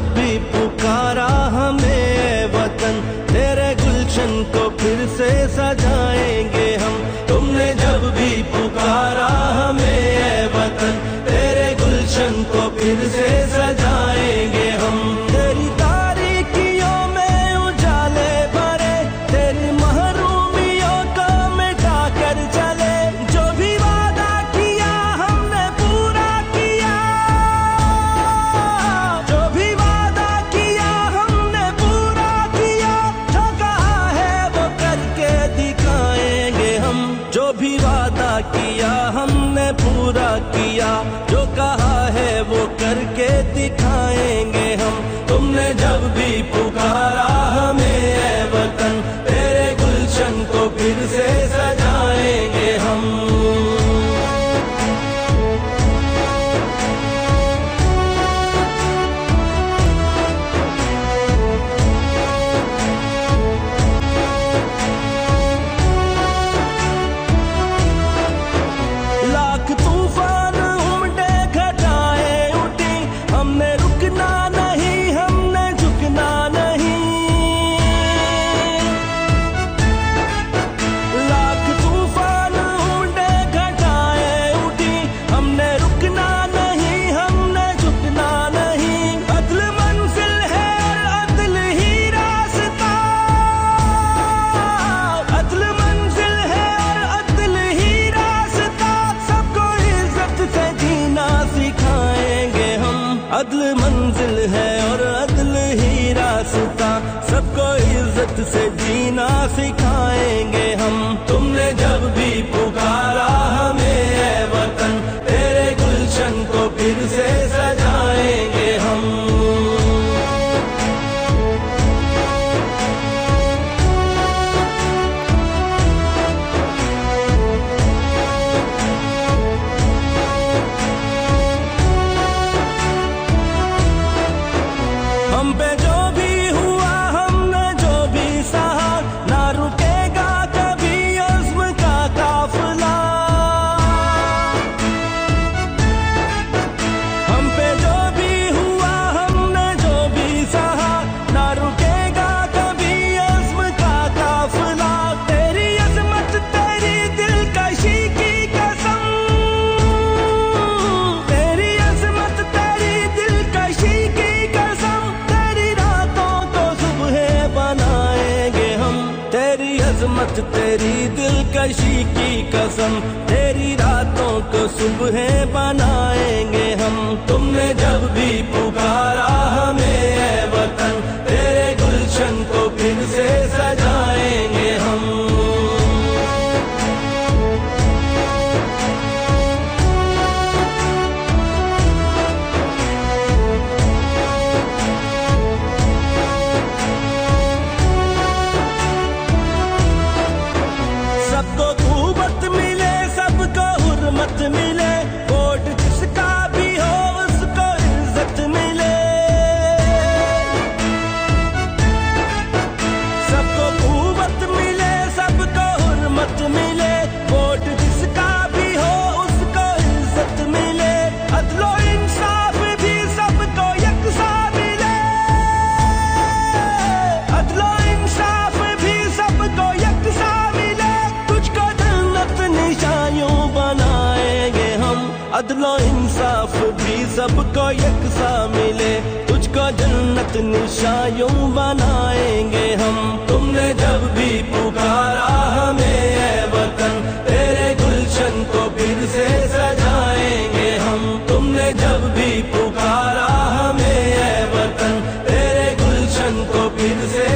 जब भी पुकारा हमें ऐ वतन, तेरे गुलशन को फिर से सजाएंगे हम। तुमने जब भी पुकारा हमें ऐ वतन, तेरे गुलशन को फिर से सजाएंगे हम। तेरी तारीकियों में उजाले भरे, तेरी महरूमियों को मिटा कर चले। जो भी वादा किया हमने पूरा किया, जो भी वादा किया हमने पूरा किया। जो कहा है वो करके दिखाएंगे हम। जो भी वादा किया हमने पूरा किया, जो कहा है वो करके दिखाएंगे हम। तुमने जब भी पुकारा हमें ऐ वतन, तेरे गुलशन को फिर से सजाएंगे हम। लाख तूफान उमड़े, घटाएं उठी, हमने रुकना नहीं, हमने झुकना नहीं। लाख तूफान उमड़े, घटाएं उठी, हमने रुकना नहीं, हमने झुकना नहीं। अदल मंजिल है और अदल ही रास्ता, अदल मंजिल है और अदल ही रास्ता। सबको इज्जत से जीना सिखाएंगे हम। अदल मंजिल है और अदल ही रास्ता, सबको इज्जत से जीना सिखाएंगे हम। तुमने जब भी पुकारा हमें ऐ वतन, तेरे गुलशन को फिर से सजाएंगे हम। हम पे जो भी हुआ, हमने जो भी सहा, ना रुकेगा कभी अज़्म का काफिला। हम पे जो भी हुआ, हमने जो भी सहा, ना रुकेगा कभी अज़्म का काफिला। तेरी अज़मत तेरी दिलकशी की कसम, तेरी अज़मत तेरी दिलकशी की कसम। तेरी रातों को सुबह बनाएंगे हम। तेरी अज़मत तेरी दिलकशी की कसम, तेरी रातों को सुबह बनाएंगे हम। तुमने जब भी पुकारा हमें ऐ वतन, तेरे गुलशन को फिर से सजाएंगे हम। सबको खूबत मिले, सबको हुर्मत मिले, वोट जिसका भी हो उसको इज्जत मिले। सबको खूबत मिले, सबको हुर्मत मिले, वोट जिसका भी हो उसको इज्जत मिले। अदलो इंसाफ भी सबको यकसा मिले, अदलो इंसाफ भी सबको यकसा मिले। तुझको जन्नत निशानियों बनाएंगे हम। अदलो इंसाफ भी सबको यकसा मिले, तुझको जन्नत निशानियों बनाएंगे हम। तुमने जब भी पुकारा हमें ऐ वतन, तेरे गुलशन को फिर से सजाएंगे हम। तुमने जब भी पुकारा हमें ऐ वतन, तेरे गुलशन को फिर से